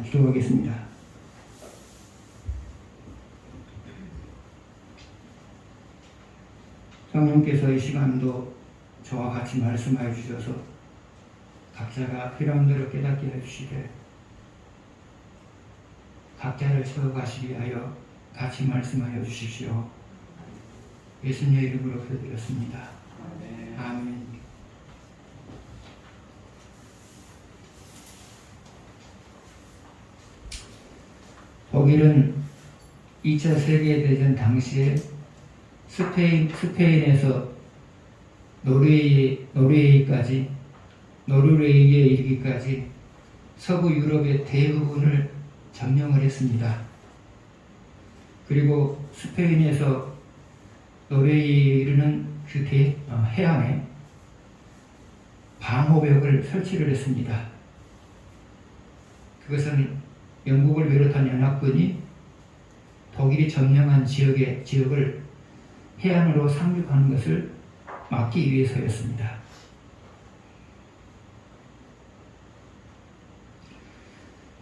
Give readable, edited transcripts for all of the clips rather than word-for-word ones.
기도하겠습니다. 성령께서 이 시간도 저와 같이 말씀하여 주셔서 각자가 필요한 대로 깨닫게 해주시되 각자를 세워가시기 위하여 같이 말씀하여 주십시오. 예수님의 이름으로 기도드렸습니다. 아멘. 독일은 2차 세계대전 당시에 스페인에서 노르웨이에 이르기까지 서부 유럽의 대부분을 점령을 했습니다. 그리고 스페인에서 노르웨이에 이르는 그 해안에 방호벽을 설치를 했습니다. 그것은 영국을 비롯한 연합군이 독일이 점령한 지역을 해안으로 상륙하는 것을 막기 위해서였습니다.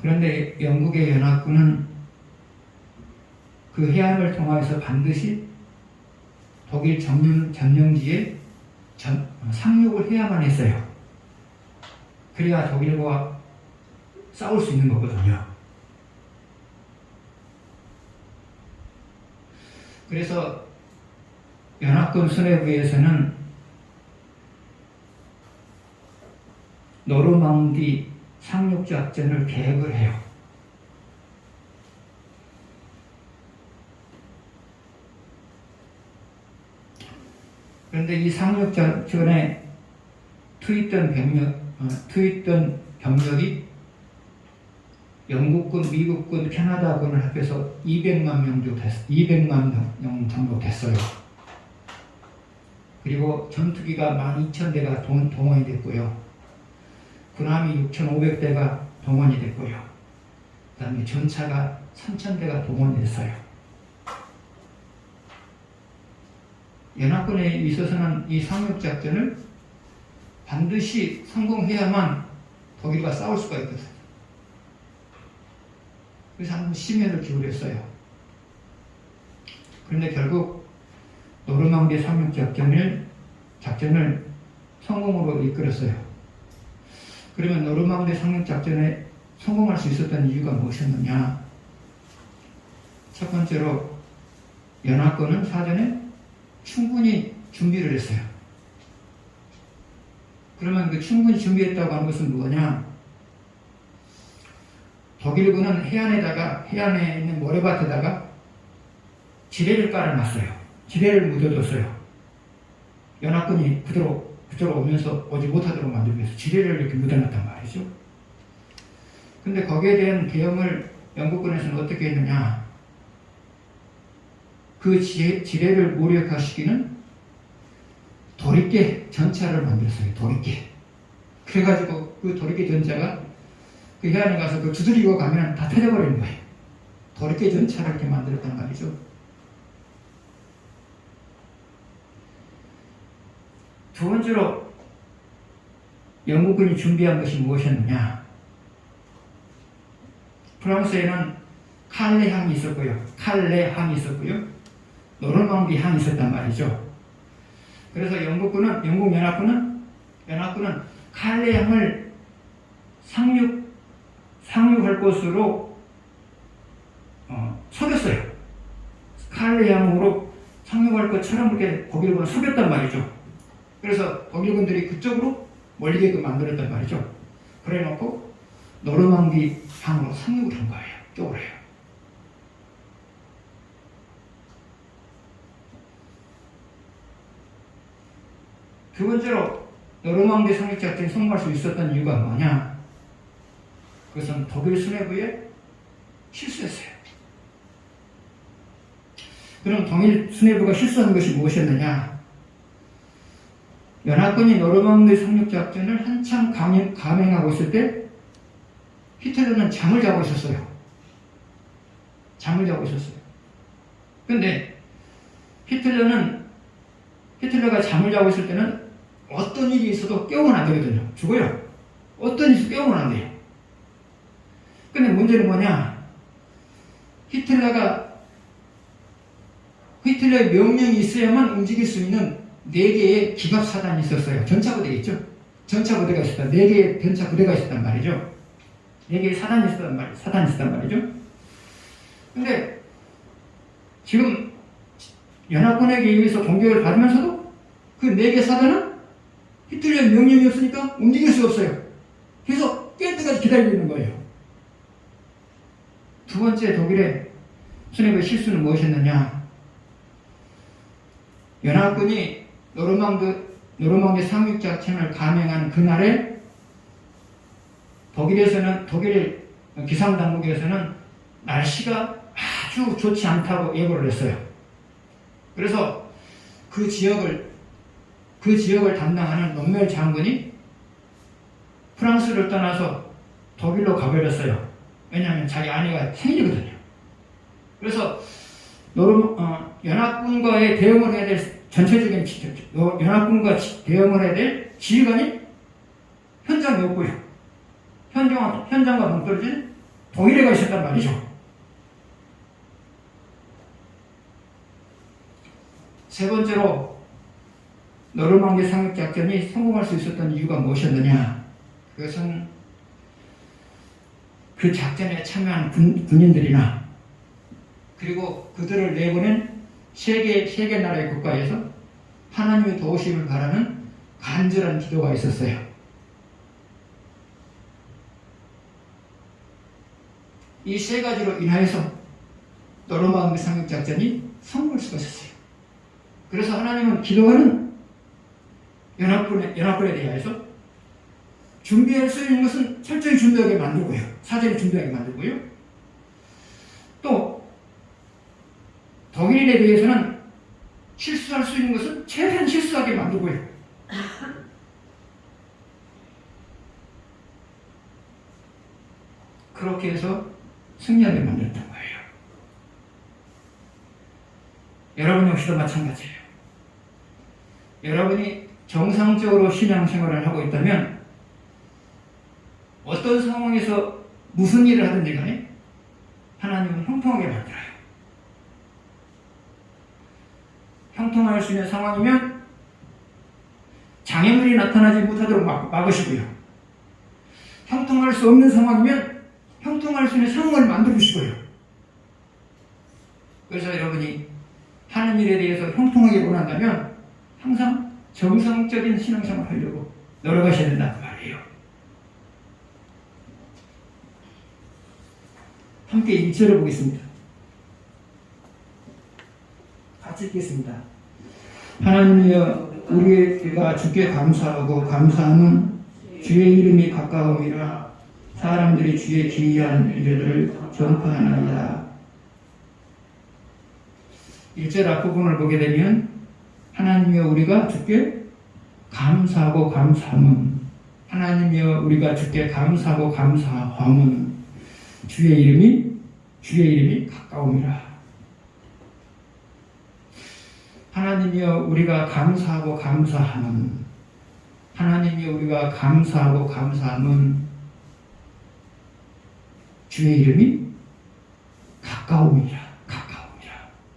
그런데 영국의 연합군은 그 해안을 통하여서 반드시 독일 점령지에 상륙을 해야만 했어요. 그래야 독일과 싸울 수 있는 거거든요. 그래서 연합군 수뇌부에서는 노르망디 상륙작전을 계획을 해요. 그런데 이 상륙작전에 투입된 병력이 영국군, 미국군, 캐나다군을 합해서 200만 명 정도 됐어요. 그리고 전투기가 12,000대가 동원이 됐고요. 군함이 6,500대가 동원이 됐고요. 그 다음에 전차가 3,000대가 동원이 됐어요. 연합군에 있어서는 이 상륙작전을 반드시 성공해야만 독일과 싸울 수가 있거든요. 그래서 한번 심혈을 기울였어요. 그런데 결국 노르망디 상륙작전을 성공으로 이끌었어요. 그러면 노르망디 상륙작전에 성공할 수 있었던 이유가 무엇이었느냐? 첫 번째로 연합군은 사전에 충분히 준비를 했어요. 그러면 그 충분히 준비했다고 하는 것은 뭐냐? 독일군은 해안에 있는 모래밭에다가 지뢰를 깔아놨어요. 지뢰를 묻어뒀어요. 연합군이 그대로 오면서 오지 못하도록 만들기 위해서 지뢰를 이렇게 묻어놨단 말이죠. 근데 거기에 대한 대응을 영국군에서는 어떻게 했느냐? 그 지뢰를 무력화시키는 도리깨 전차를 만들었어요. 도리깨. 그래가지고 그 도리깨 전차가 그 해안에 가서 그 두드리고 가면 다 터져버리는 거예요. 도리깨 전차를 이렇게 만들었단 말이죠. 두 번째로 영국군이 준비한 것이 무엇이었느냐? 프랑스에는 칼레 항이 있었고요. 노르망디 항이 있었단 말이죠. 그래서 영국 연합군은 칼레 항을 상륙할 곳으로 속였어요. 칼레 항으로 상륙할 것처럼 그렇게 독일군을 속였단 말이죠. 그래서 독일군들이 그쪽으로 몰리게끔 만들었단 말이죠. 그래 놓고 노르망디 항으로 상륙을 한 거예요. 쪼그려요. 두 번째로 노르망디 상륙작전에 성공할 수 있었던 이유가 뭐냐? 그것은 독일 수뇌부의 실수였어요. 그럼 독일 수뇌부가 실수한 것이 무엇이었느냐? 연합군이 노르망디 상륙작전을 한참 감행하고 있을 때 히틀러는 잠을 자고 있었어요. 그런데 히틀러가 잠을 자고 있을 때는 어떤 일이 있어도 깨우면 안 되거든요. 죽어요. 어떤 일이 있어도 깨우면 안 돼요. 근데 문제는 뭐냐? 히틀러의 명령이 있어야만 움직일 수 있는 4개의 기갑사단이 있었어요. 전차부대겠죠? 전차부대가 있었다. 4개의 전차부대가 있었단 말이죠. 4개의 사단이 있었단 말이죠. 근데 지금 연합군에게 의해서 공격을 받으면서도 그 4개 사단은 히틀러의 명령이 없으니까 움직일 수가 없어요. 그래서 깰 때까지 기다리고 있는 거예요. 두 번째 독일의 수뇌부의 실수는 무엇이었느냐? 연합군이 노르망디 상륙작전을 감행한 그날에 독일 기상당국에서는 날씨가 아주 좋지 않다고 예보를 했어요. 그래서 그 지역을 담당하는 롬멜 장군이 프랑스를 떠나서 독일로 가버렸어요. 왜냐하면 자기 아내가 생일이거든요. 그래서 연합군과의 대응을 해야 될 연합군과 대응을 해야 될 지휘관이 현장에 없고요. 현장과 동떨어진 독일에 가 있었단 말이죠. 세 번째로 노르망디 상륙작전이 성공할 수 있었던 이유가 무엇이었느냐? 그것은 그 작전에 참여한 군인들이나 그리고 그들을 내보낸 세 개 나라의 국가에서 하나님의 도우심을 바라는 간절한 기도가 있었어요. 이 세 가지로 인하여서 노르망디 상륙작전이 성공할 수가 있었어요. 그래서 하나님은 기도하는 연합군에 대하여서 준비할 수 있는 것은 철저히 준비하게 만들고요. 사전에 준비하게 만들고요. 또 독일인에 대해서는 실수할 수 있는 것은 최대한 실수하게 만들고요. 그렇게 해서 승리하게 만들었던 거예요. 여러분 역시도 마찬가지예요. 여러분이 정상적으로 신앙생활을 하고 있다면 어떤 상황에서 무슨 일을 하든지 간에 하나님은 형통하게 만들어요. 형통할 수 있는 상황이면 장애물이 나타나지 못하도록 막으시고요. 형통할 수 없는 상황이면 형통할 수 있는 상황을 만들어 주시고요. 그래서 여러분이 하는 일에 대해서 형통하게 원한다면 항상 정상적인 신앙생활을 하려고 노력하셔야 된다는 말이에요. 함께 1절을 보겠습니다. 같이 읽겠습니다. 하나님이여 우리가 주께 감사하고 감사하는 주의 이름이 가까움이라 사람들이 주의 기이한 일들을 전파하나이다. 1절 앞부분을 보게 되면 하나님이여 우리가 주께 감사하고 감사함은 하나님이여 우리가 주께 감사하고 감사함은 주의 이름이 가까움이라. 하나님이여 우리가 감사하고 감사함은 하나님이여 우리가 감사하고 감사함은 주의 이름이 가까움이라.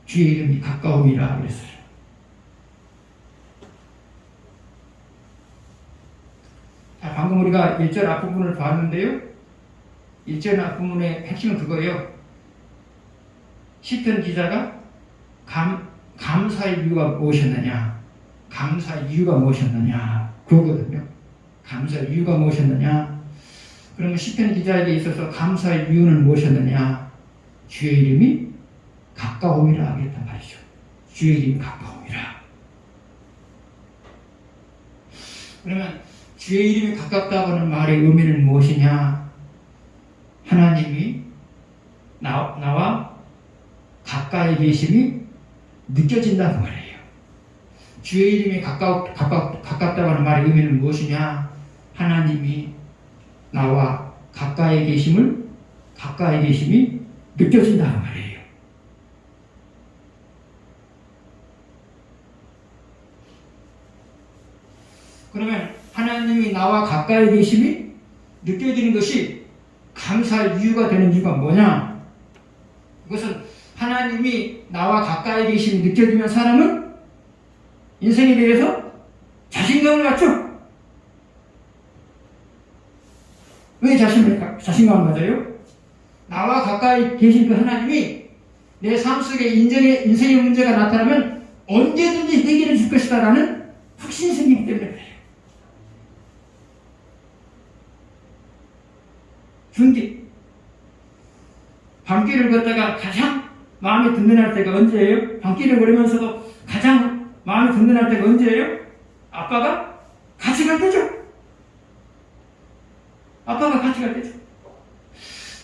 주의 이름이 가까움이라 그랬어요. 자, 방금 우리가 1절 앞부분을 봤는데요. 1절 앞부분의 핵심은 그거예요. 시편 기자가 감사의 이유가 무엇이었느냐? 감사의 이유가 무엇이었느냐? 그거거든요. 감사의 이유가 무엇이었느냐? 그러면 시편 기자에게 있어서 감사의 이유는 무엇이었느냐? 주의 이름이 가까움이라 하겠단 말이죠. 주의 이름이 가까움이라. 그러면 주의 이름이 가깝다고 하는 말의 의미는 무엇이냐? 하나님이 나와 가까이 계심이 느껴진다는 말이에요. 주의 이름이 가깝다고 하는 말의 의미는 무엇이냐? 하나님이 나와 가까이 계심이 느껴진다는 말이에요. 그러면 하나님이 나와 가까이 계심이 느껴지는 것이 감사할 이유가 되는 이유가 뭐냐? 그것은 하나님이 나와 가까이 계심이 느껴지면 사람은 인생에 대해서 자신감을 갖죠. 왜 자신감을 가져요? 나와 가까이 계신 그 하나님이 내 삶 속에 인생의 문제가 나타나면 언제든지 해결해 줄 것이다 라는 확신이 생기기 때문에 그래요. 중기 밤길을 걷다가 가장 마음이 든든할 때가 언제예요? 밤길을 걸으면서도 가장 마음이 든든할 때가 언제예요? 아빠가 같이 갈 때죠. 아빠가 같이 갈 때죠.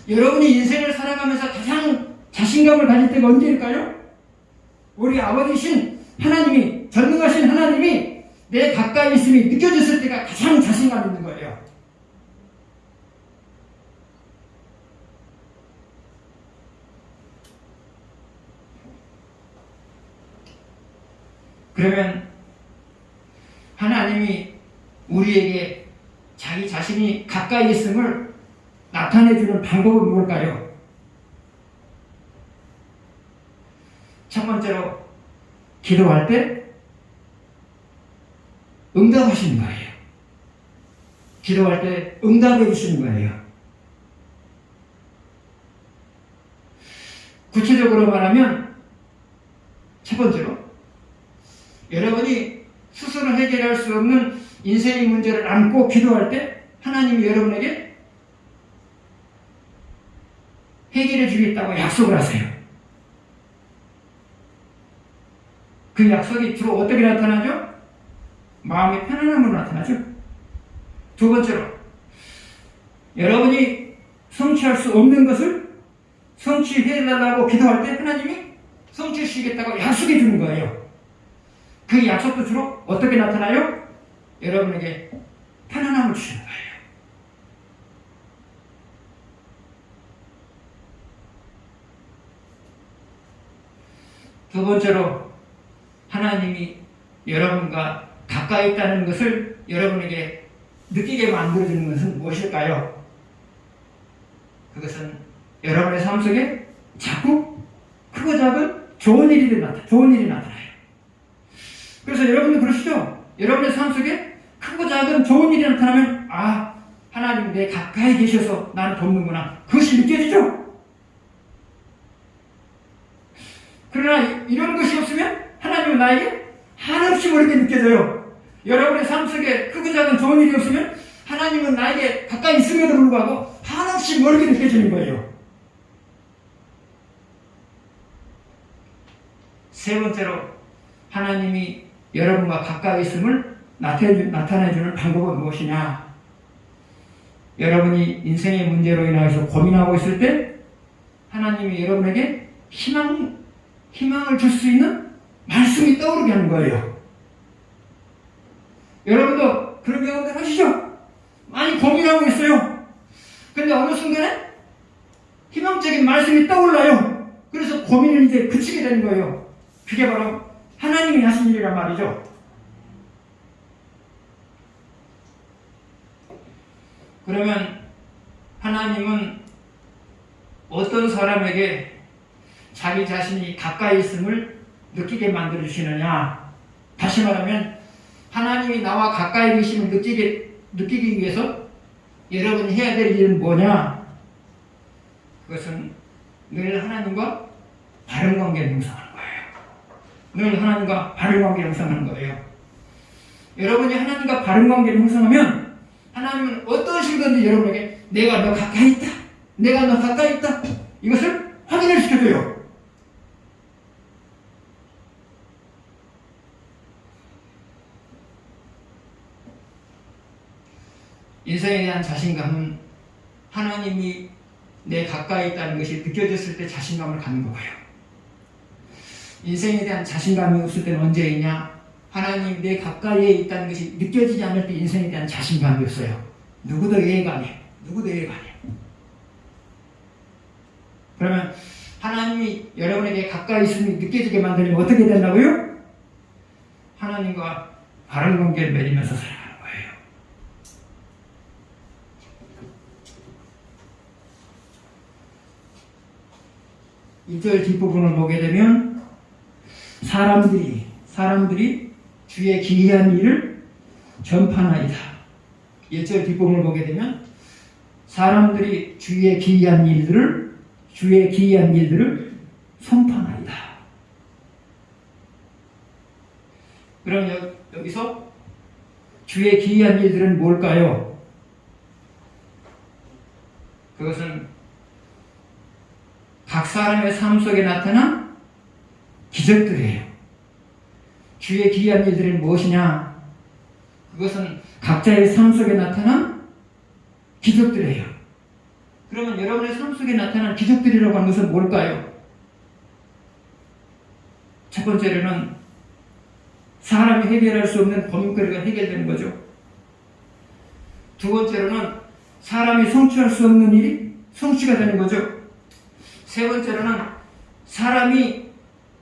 여러분이 인생을 살아가면서 가장 자신감을 가질 때가 언제일까요? 우리 아버지신 하나님이, 전능하신 하나님이 내 가까이 있음이 느껴졌을 때가 가장 자신감 있는 거예요. 그러면 하나님이 우리에게 자기 자신이 가까이 있음을 나타내주는 방법은 뭘까요? 첫 번째로 기도할 때 응답하시는 거예요. 기도할 때 응답해 주시는 거예요. 구체적으로 말하면 첫 번째로 여러분이 스스로 해결할 수 없는 인생의 문제를 안고 기도할 때 하나님이 여러분에게 해결해 주겠다고 약속을 하세요. 그 약속이 주로 어떻게 나타나죠? 마음의 편안함으로 나타나죠. 두 번째로 여러분이 성취할 수 없는 것을 성취해달라고 기도할 때 하나님이 성취해 주시겠다고 약속해 주는 거예요. 그 약속도 주로 어떻게 나타나요? 여러분에게 편안함을 주시는 거예요. 두 번째로 하나님이 여러분과 가까이 있다는 것을 여러분에게 느끼게 만들어주는 것은 무엇일까요? 그것은 여러분의 삶 속에 자꾸 크고 작은 좋은 일이 나타나요. 그래서 여러분도 그러시죠? 여러분의 삶 속에 크고 작은 좋은 일이 나타나면 하나님 내 가까이 계셔서 나를 돕는구나. 그것이 느껴지죠? 그러나 이런 것이 없으면 하나님은 나에게 한없이 멀게 느껴져요. 여러분의 삶 속에 크고 작은 좋은 일이 없으면 하나님은 나에게 가까이 있음에도 불구하고 한없이 멀게 느껴지는 거예요. 세 번째로 하나님이 여러분과 가까이 있음을 나타내주는 방법은 무엇이냐? 여러분이 인생의 문제로 인해서 고민하고 있을 때 하나님이 여러분에게 희망을 줄 수 있는 말씀이 떠오르게 하는 거예요. 여러분도 그런 경험들 하시죠? 많이 고민하고 있어요. 근데 어느 순간에 희망적인 말씀이 떠올라요. 그래서 고민을 이제 그치게 되는 거예요. 그게 바로 하나님이 하신 일이란 말이죠. 그러면 하나님은 어떤 사람에게 자기 자신이 가까이 있음을 느끼게 만들어주시느냐? 다시 말하면 하나님이 나와 가까이 계심을 느끼기 위해서 여러분이 해야 될 일은 뭐냐? 그것은 늘 하나님과 바른 관계를 형성하는 거예요. 늘 하나님과 바른 관계를 형성하는 거예요. 여러분이 하나님과 바른 관계를 형성하면 하나님은 어떤 식이든지 여러분에게 내가 너 가까이 있다. 내가 너 가까이 있다. 이것을 확인을 시켜줘요. 인생에 대한 자신감은 하나님이 내 가까이 있다는 것이 느껴졌을 때 자신감을 갖는 거예요. 인생에 대한 자신감이 없을 때는 언제이냐? 하나님 내 가까이에 있다는 것이 느껴지지 않을 때 인생에 대한 자신감이 없어요. 누구도 예외가 아니에요. 그러면 하나님이 여러분에게 가까이 있음이 느껴지게 만들면 어떻게 된다고요? 하나님과 바른 관계를 맺으면서 살아가는 거예요. 1절 뒷부분을 보게 되면 사람들이 주의 기이한 일을 전파하나이다. 1절 뒷부분을 보게 되면 사람들이 주의 기이한 일들을 선포하나이다. 그럼 여기서 주의 기이한 일들은 뭘까요? 그것은 각 사람의 삶 속에 나타난 기적들이에요. 주의 기이한 일들은 무엇이냐? 그것은 각자의 삶 속에 나타난 기적들이에요. 그러면 여러분의 삶 속에 나타난 기적들이라고 하는 것은 뭘까요? 첫 번째로는 사람이 해결할 수 없는 고민거리가 해결되는 거죠. 두 번째로는 사람이 성취할 수 없는 일이 성취가 되는 거죠. 세 번째로는 사람이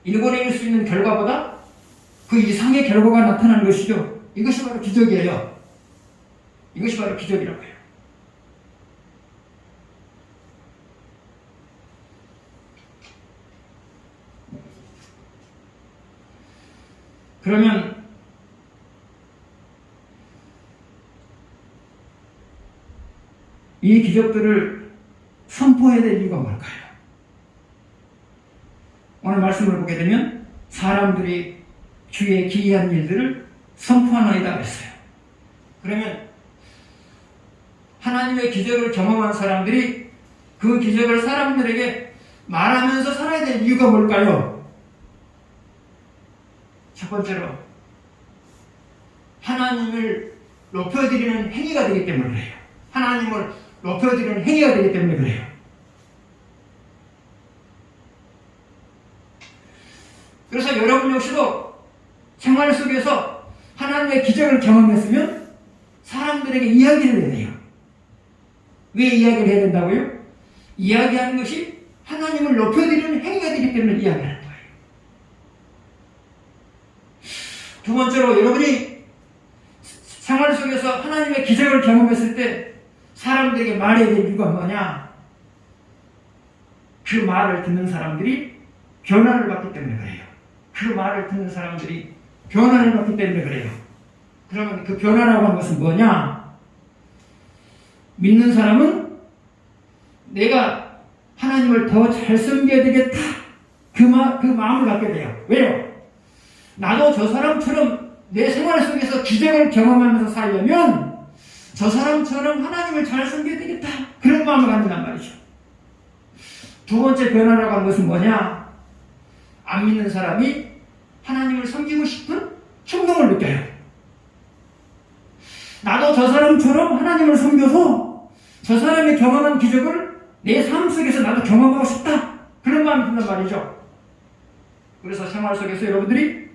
일궈낼 수 있는 결과보다 그 이상의 결과가 나타나는 것이죠. 이것이 바로 기적이에요. 이것이 바로 기적이라고 해요. 그러면 이 기적들을 선포해야 될 이유가 뭘까요? 오늘 말씀을 보게 되면 사람들이 주의 기이한 일들을 선포하나이다 그랬어요. 그러면 하나님의 기적을 경험한 사람들이 그 기적을 사람들에게 말하면서 살아야 될 이유가 뭘까요? 첫 번째로 하나님을 높여드리는 행위가 되기 때문에 그래요. 하나님을 높여드리는 행위가 되기 때문에 그래요. 그래서 여러분 역시도 생활 속에서 하나님의 기적을 경험했으면 사람들에게 이야기를 해야 돼요. 왜 이야기를 해야 된다고요? 이야기하는 것이 하나님을 높여드리는 행위가 되기 때문에 이야기하는 거예요. 두 번째로 여러분이 생활 속에서 하나님의 기적을 경험했을 때 사람들에게 말해야 될 이유가 뭐냐? 그 말을 듣는 사람들이 변화를 받기 때문에 그래요. 그 말을 듣는 사람들이 변화를 받기 때문에 그래요. 그러면 그 변화라고 하는 것은 뭐냐? 믿는 사람은 내가 하나님을 더 잘 섬겨야 되겠다. 그 마음을 갖게 돼요. 왜요? 나도 저 사람처럼 내 생활 속에서 기적을 경험하면서 살려면 저 사람처럼 하나님을 잘 섬겨야 되겠다. 그런 마음을 갖는단 말이죠. 두 번째 변화라고 하는 것은 뭐냐? 안 믿는 사람이 하나님을 섬기고 싶은 충동을 느껴요. 나도 저 사람처럼 하나님을 섬겨서 저 사람이 경험한 기적을 내 삶 속에서 나도 경험하고 싶다. 그런 마음이 든단 말이죠. 그래서 생활 속에서 여러분들이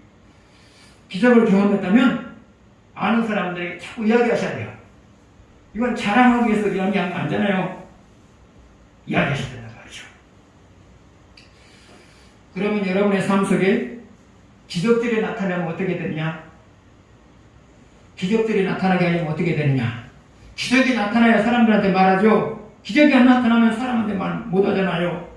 기적을 경험했다면 아는 사람들에게 자꾸 이야기하셔야 돼요. 이건 자랑하기 위해서 이야기하면 안 되잖아요. 이야기하셔야 된단 말이죠. 그러면 여러분의 삶 속에 기적들이 나타나면 어떻게 되느냐? 기적들이 나타나게 하려면 어떻게 되느냐? 기적이 나타나야 사람들한테 말하죠. 기적이 안 나타나면 사람한테 말 못하잖아요.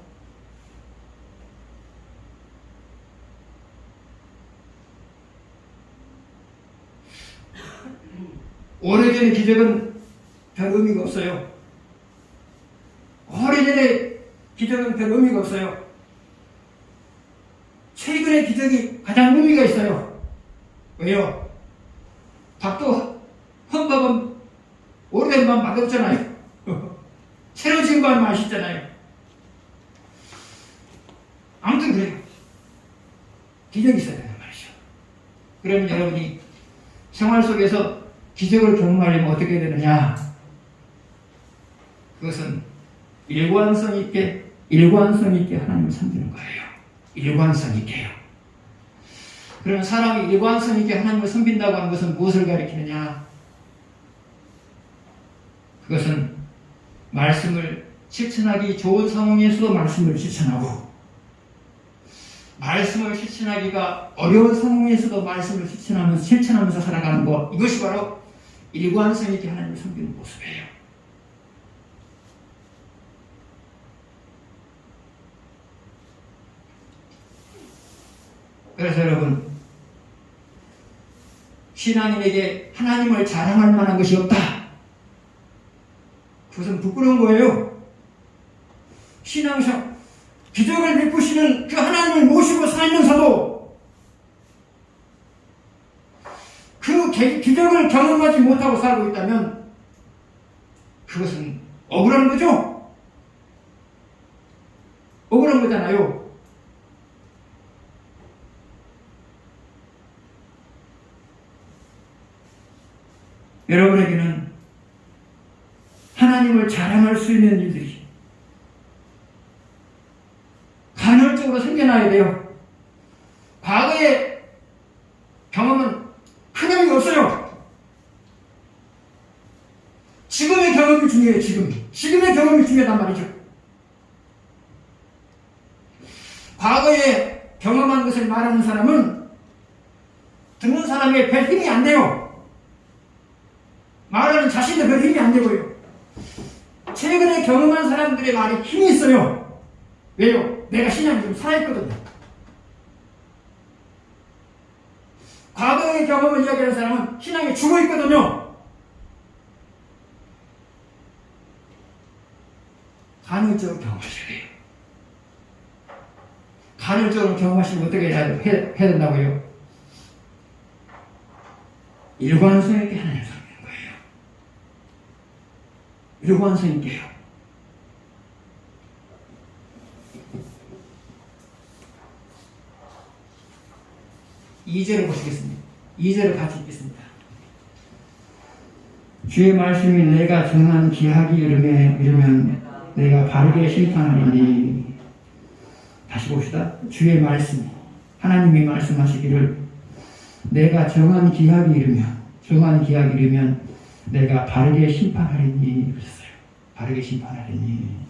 오래전의 기적은 별 의미가 없어요. 오래전의 기적은 별 의미가 없어요. 최근의 기적이 가장 의미가 있어요. 왜요? 밥도 헌밥은 오래된 밥 맛없잖아요. 새로 지은 밥 맛있잖아요. 아무튼 그래요. 기적이 있어야 된단 말이죠. 그러면 여러분이 생활 속에서 기적을 경험하려면 어떻게 되느냐? 그것은 일관성 있게 하나님을 섬기는 거예요. 일관성 있게요. 그러면 사람이 일관성 있게 하나님을 섬긴다고 하는 것은 무엇을 가리키느냐? 그것은 말씀을 실천하기 좋은 상황에서도 말씀을 실천하고, 말씀을 실천하기가 어려운 상황에서도 말씀을 실천하면서 살아가는 것, 이것이 바로 일관성 있게 하나님을 섬기는 모습이에요. 그래서 여러분, 신앙인에게 하나님을 자랑할 만한 것이 없다. 그것은 부끄러운 거예요. 신앙상 기적을 베푸시는 그 하나님을 모시고 살면서도 그 기적을 경험하지 못하고 살고 있다면 그것은 억울한 거죠? 억울한 거잖아요. 여러분에게는 하나님을 자랑할 수 있는 일들이 간헐적으로 생겨나야 돼요. 과거의 경험은 큰 의미가 없어요. 지금의 경험이 중요해요. 지금의 경험이 중요하단 말이죠. 과거에 경험한 것을 말하는 사람은 듣는 사람의 별 힘이 안 돼요. 말하는 자신의 별 힘이 안 되고요. 최근에 경험한 사람들의 말이 힘이 있어요. 왜요? 내가 신앙이 좀 살아있거든요. 과거의 경험을 이야기하는 사람은 신앙이 죽어있거든요. 간헐적으로 경험하셔야 돼요. 간헐적으로 경험하시면 어떻게 해야 된다고요? 일관성 있게 하나님을 섬기는 거예요. 일관성 있게요. 이 절을 보시겠습니다. 2절을 같이 읽겠습니다. 주의 말씀이 내가 정한 기하기 이르면 내가 바르게 심판하리니. 다시 봅시다. 주의 말씀, 하나님이 말씀하시기를 내가 정한 기하기 이르면 내가 바르게 심판하리니 그랬어요. 바르게 심판하리니.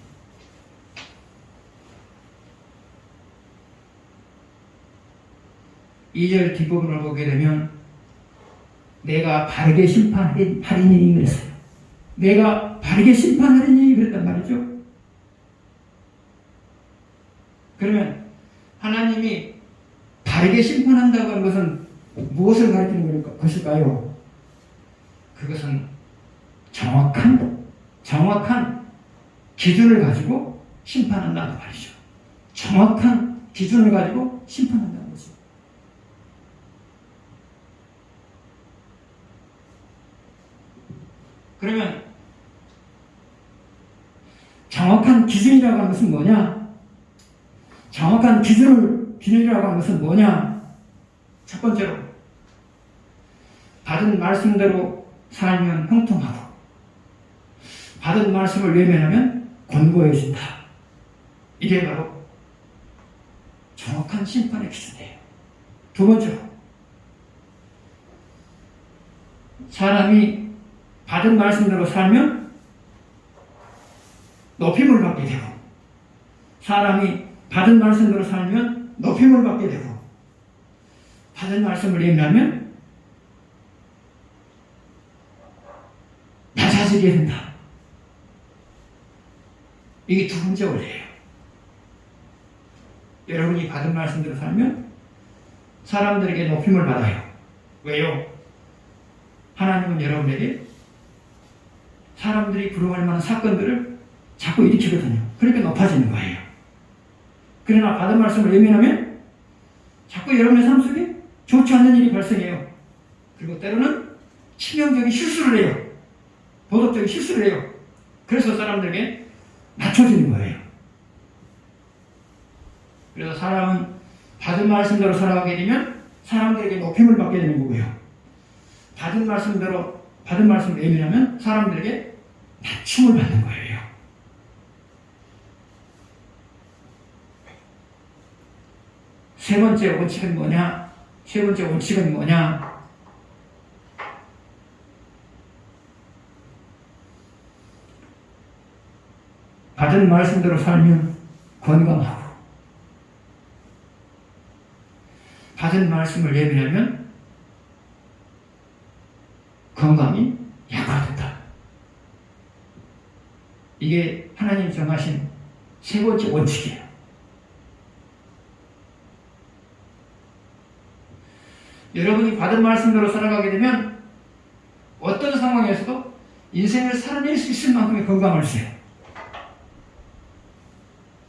이 절 뒷부분을 보게 되면 내가 바르게 심판하리니 그랬어요. 내가 바르게 심판하리니 그랬단 말이죠. 그러면 하나님이 바르게 심판한다고 하는 것은 무엇을 가리키는 것일까요? 그것은 정확한 기준을 가지고 심판한다는 말이죠. 정확한 기준을 가지고 심판한다는 거죠. 그러면 정확한 기준이라고 하는 것은 뭐냐? 정확한 기준이라고 하는 것은 뭐냐? 첫 번째로 받은 말씀대로 살면 형통하고 받은 말씀을 외면하면 권고해진다. 이게 바로 정확한 심판의 기준이에요. 두 번째로 사람이 받은 말씀대로 살면 높임을 받게 되고 사람이 받은 말씀대로 살면 높임을 받게 되고 받은 말씀을 외면하면 낮아지게 된다. 이게 두 번째 원리예요. 여러분이 받은 말씀대로 살면 사람들에게 높임을 받아요. 왜요? 하나님은 여러분에게 사람들이 부러워할 만한 사건들을 자꾸 일으키거든요. 그러니까 높아지는 거예요. 그러나 받은 말씀을 외면하면 자꾸 여러분의 삶 속에 좋지 않는 일이 발생해요. 그리고 때로는 치명적인 실수를 해요. 도덕적인 실수를 해요. 그래서 사람들에게 낮춰지는 거예요. 그래서 사람은 받은 말씀대로 살아가게 되면 사람들에게 높임을 받게 되는 거고요. 받은 말씀을 외면하면 사람들에게 낮춤을 받는 거예요. 세 번째 원칙은 뭐냐? 받은 말씀대로 살면 건강하고 받은 말씀을 외면하면 건강이 약화된다. 이게 하나님이 정하신 세 번째 원칙이에요. 여러분이 받은 말씀대로 살아가게 되면 어떤 상황에서도 인생을 살아낼 수 있을 만큼의 건강을 주세요.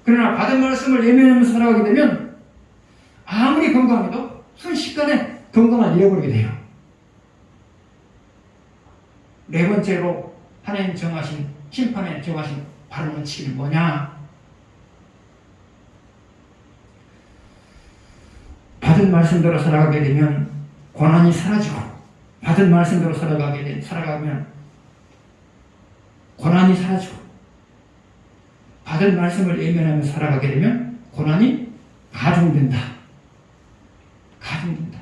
그러나 받은 말씀을 예면하면서 살아가게 되면 아무리 건강해도 순식간에 건강을 잃어버리게 돼요. 네 번째로 하나님 정하신 심판에 정하신 바른 원칙이 뭐냐? 받은 말씀대로 살아가게 되면 고난이 사라지고, 받은 말씀대로 살아가면 고난이 사라지고, 받은 말씀을 예면하며 살아가게 되면 고난이 가중된다. 가중된다.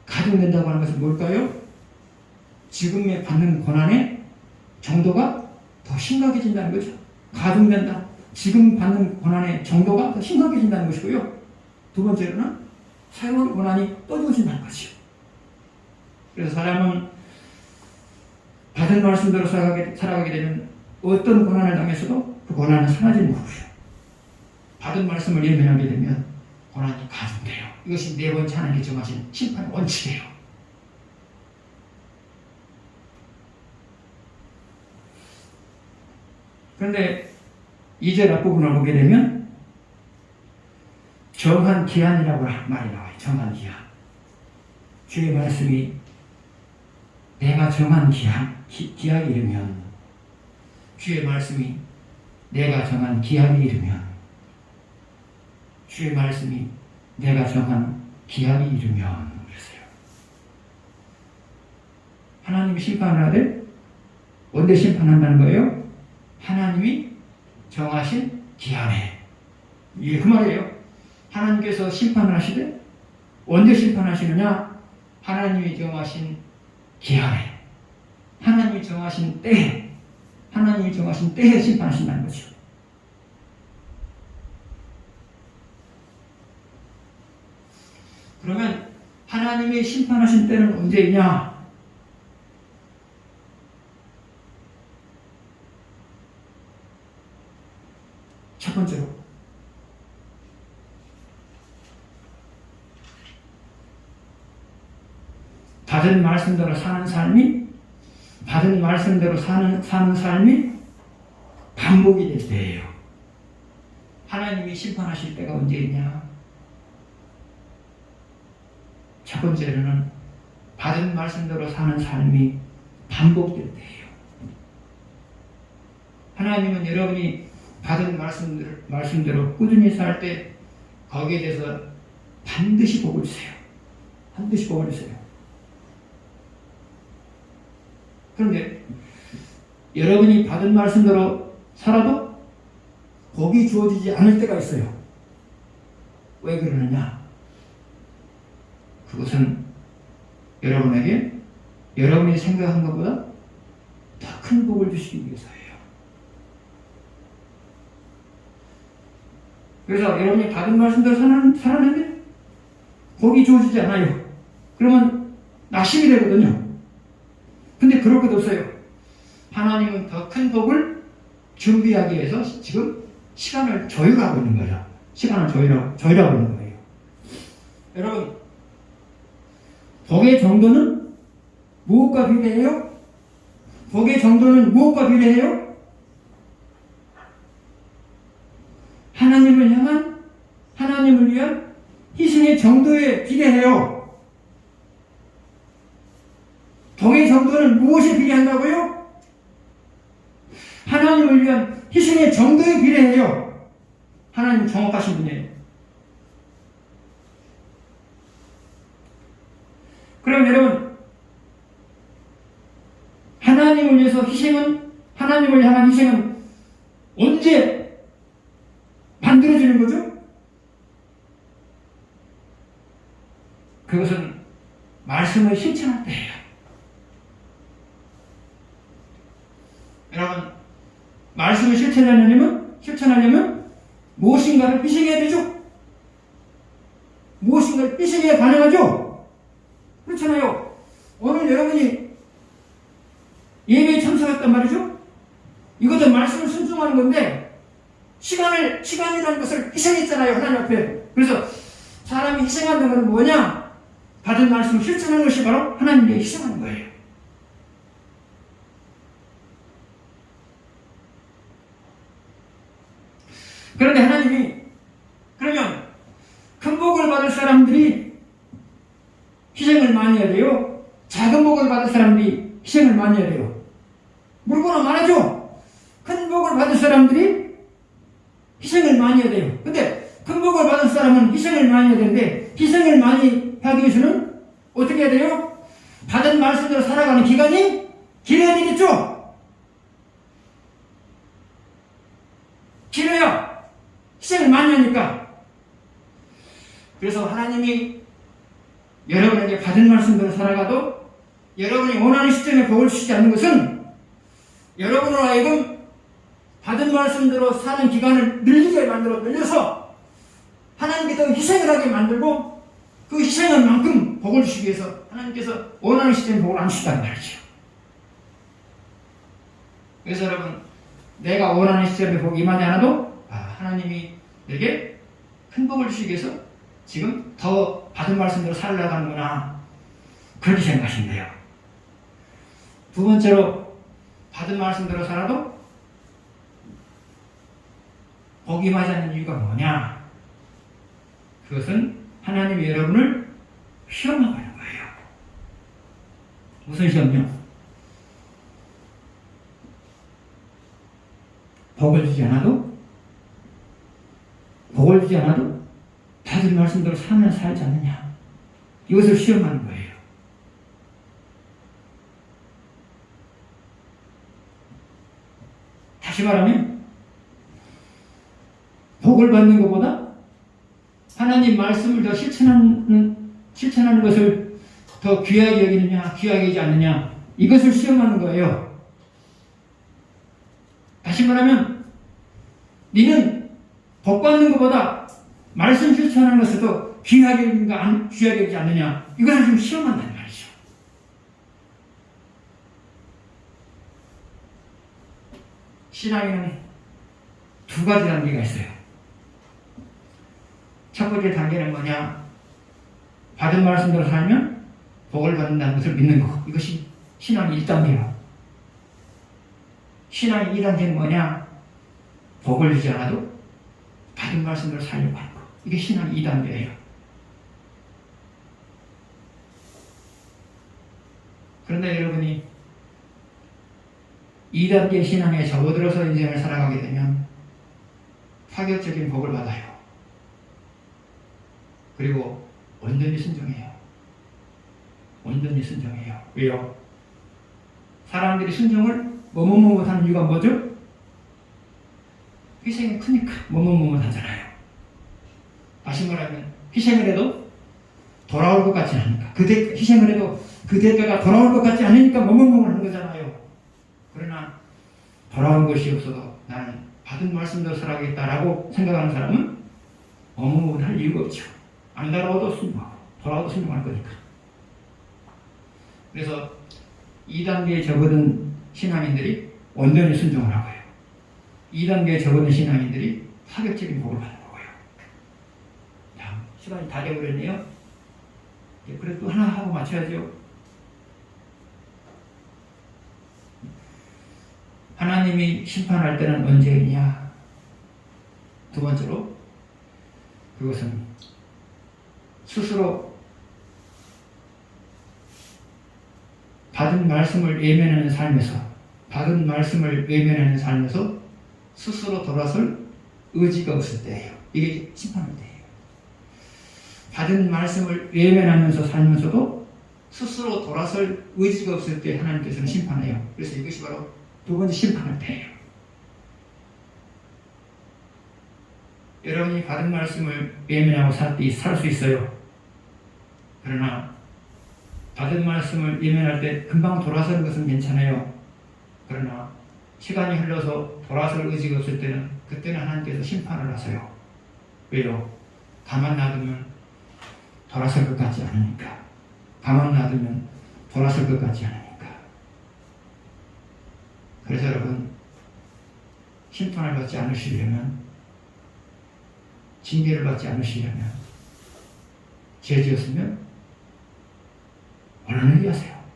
가중된다고 하는 것은 뭘까요? 지금에 받는 고난의 정도가 더 심각해진다는 거죠. 가중된다. 지금 받는 고난의 정도가 더 심각해진다는 것이고요. 두 번째로는 새로운 고난이 또 주어진다는 것이요. 그래서 사람은 받은 말씀대로 살아가게 되면 어떤 고난을 당했어도 그 고난은 사라지는 거고요. 받은 말씀을 예면하게 되면 고난이 가중돼요. 이것이 네 번째 하나님께 정하신 심판의 원칙이에요. 그런데 2절 앞부분을 보게 되면 정한 기한이라고 말이 나와요. 정한 기한. 주의 말씀이 내가 정한 기한이 이르면, 주의 말씀이 내가 정한 기한이 이르면, 주의 말씀이 내가 정한 기한이 이르면, 그랬어요. 하나님이 심판을 하되 언제 심판한다는 거예요? 하나님이 정하신 기한에. 이게 그 말이에요. 하나님께서 심판을 하시되 언제 심판하시느냐? 하나님이 정하신 기한에, 하나님이 정하신 때에, 하나님이 정하신 때에 심판하신다는 거죠. 그러면 하나님이 심판하신 때는 언제이냐? 첫 번째로 받은 말씀대로 사는 삶이, 받은 말씀대로 사는 삶이 반복이 될 때예요. 하나님이 심판하실 때가 언제이냐? 첫 번째로는 받은 말씀대로 사는 삶이 반복될 때예요. 하나님은 여러분이 받은 말씀대로 꾸준히 살 때 거기에 대해서 반드시 복을 주세요. 반드시 복을 주세요. 그런데 여러분이 받은 말씀대로 살아도 복이 주어지지 않을 때가 있어요. 왜 그러느냐? 그것은 여러분에게 여러분이 생각한 것보다 더 큰 복을 주시기 위해서예요. 그래서 여러분이 받은 말씀대로 살았는데 복이 주어지지 않아요. 그러면 낙심이 되거든요. 근데 그럴 것 없어요. 하나님은 더 큰 복을 준비하기 위해서 지금 시간을 조율하고 있는 거예요. 시간을 조율하고 있는 거예요. 여러분, 복의 정도는 무엇과 비례해요? 복의 정도는 무엇과 비례해요? 하나님을 향한, 하나님을 위한 희생의 정도에 비례해요. 복의 정도는 무엇에 비례한다고요? 하나님을 위한 희생의 정도에 비례해요. 하나님 정확하신 분이에요. 그럼 여러분, 하나님을 위해서 하나님을 향한 희생은 언제 만들어지는 거죠? 그것은 말씀을 실천할 때예요. 여러분, 말씀을 실천하려면 무엇인가를 희생해야 되죠? 무엇인가를 희생해야 가능하죠? 그렇잖아요. 오늘 여러분이 예배에 참석했단 말이죠? 이것도 말씀을 순종하는 건데, 시간이라는 것을 희생했잖아요, 하나님 앞에. 그래서 사람이 희생하는 건 뭐냐? 받은 말씀을 실천하는 것이 바로 하나님께 희생하는 거예요. 그런데 하나님이 그러면 큰 복을 받을 사람들이 희생을 많이 해야 돼요? 작은 복을 받을 사람들이 희생을 많이 해야 돼요? 물어보나 말하죠. 큰 복을 받을 사람들이 희생을 많이 해야 돼요. 근데 큰 복을 받은 사람은 희생을 많이 해야 되는데 희생을 많이 하기 위해서는 어떻게 해야 돼요? 받은 말씀대로 살아가는 기간이 길어야 되겠죠? 길어야 희생을 많이 하니까. 그래서 하나님이 여러분에게 받은 말씀대로 살아가도 여러분이 원하는 시점에 복을 주시지 않는 것은 여러분으로 하여금 받은 말씀대로 사는 기간을 늘려서 하나님께서 희생을 하게 만들고 그 희생한 만큼 복을 주시기 위해서 하나님께서 원하는 시점에 복을 안 주시단 말이죠. 그래서 여러분, 내가 원하는 시점에 복이 임하지 않아도 하나님이 내게 큰 복을 주시기 위해서 지금 더 받은 말씀대로 살아가는구나, 그렇게 생각하시면 돼요. 두 번째로, 받은 말씀대로 살아도 복이 임하지 않는 이유가 뭐냐? 그것은 하나님이 여러분을 시험하고 있는 거예요. 무슨 시험요? 복을 주지 않아도 받은 말씀대로 살지 않느냐, 이것을 시험하는 거예요. 다시 말하면 복을 받는 것보다 하나님 말씀을 더 실천하는 것을 더 귀하게 여기느냐, 귀하게 여기지 않느냐, 이것을 시험하는 거예요. 다시 말하면 너는 복 받는 것보다 말씀 실천하는 것을 더 귀하게 여기는가, 귀하게 여기지 않느냐, 이것을 좀 시험한다는 말이죠. 신앙에는 두 가지 단계가 있어요. 첫 번째 단계는 뭐냐? 받은 말씀대로 살면 복을 받는다는 것을 믿는 것. 이것이 신앙의 1단계로. 신앙의 2단계는 뭐냐? 복을 주지 않아도 받은 말씀대로 살려고 하는 것. 이게 신앙의 2단계예요. 그런데 여러분이 2단계 신앙에 접어들어서 인생을 살아가게 되면 파격적인 복을 받아요. 그리고 온전히 순종해요. 온전히 순종해요. 왜요? 사람들이 순종을 머뭇머뭇하는 이유가 뭐죠? 희생이 크니까 머뭇머뭇하잖아요. 다시 말하면 희생을 해도 돌아올 것 같지 않으니까, 희생을 해도 그 대가가 돌아올 것 같지 않으니까 머뭇머뭇하는 거잖아요. 그러나 돌아온 것이 없어도 나는 받은 말씀대로 살아가겠다라고 생각하는 사람은 머뭇머뭇할 이유가 없죠. 안 돌아와도 순종하고 돌아와도 순종할 거니까. 그래서 2단계에 접어든 신앙인들이 온전히 순종을 하고요. 2단계에 접어든 신앙인들이 파격적인 복을 받는 거고요. 자, 시간이 다 되어버렸네요. 그래도 하나 하고 마쳐야죠. 하나님이 심판할 때는 언제이냐? 두 번째로, 그것은 스스로 받은 말씀을 외면하는 삶에서 스스로 돌아설 의지가 없을 때예요. 이게 심판할 때예요. 받은 말씀을 외면하면서 살면서도 스스로 돌아설 의지가 없을 때 하나님께서는 심판해요. 그래서 이것이 바로 두 번째 심판할 때예요. 여러분이 받은 말씀을 외면하고 살 수 있어요. 그러나 받은 말씀을 외면할 때 금방 돌아서는 것은 괜찮아요. 그러나 시간이 흘러서 돌아설 의지가 없을 때는, 그때는 하나님께서 심판을 하세요. 왜요? 가만 놔두면 돌아설 것 같지 않으니까. 가만 놔두면 돌아설 것 같지 않으니까. 그래서 여러분, 심판을 받지 않으시려면, 징계를 받지 않으시려면 죄지었으면 원하는 일 하세요.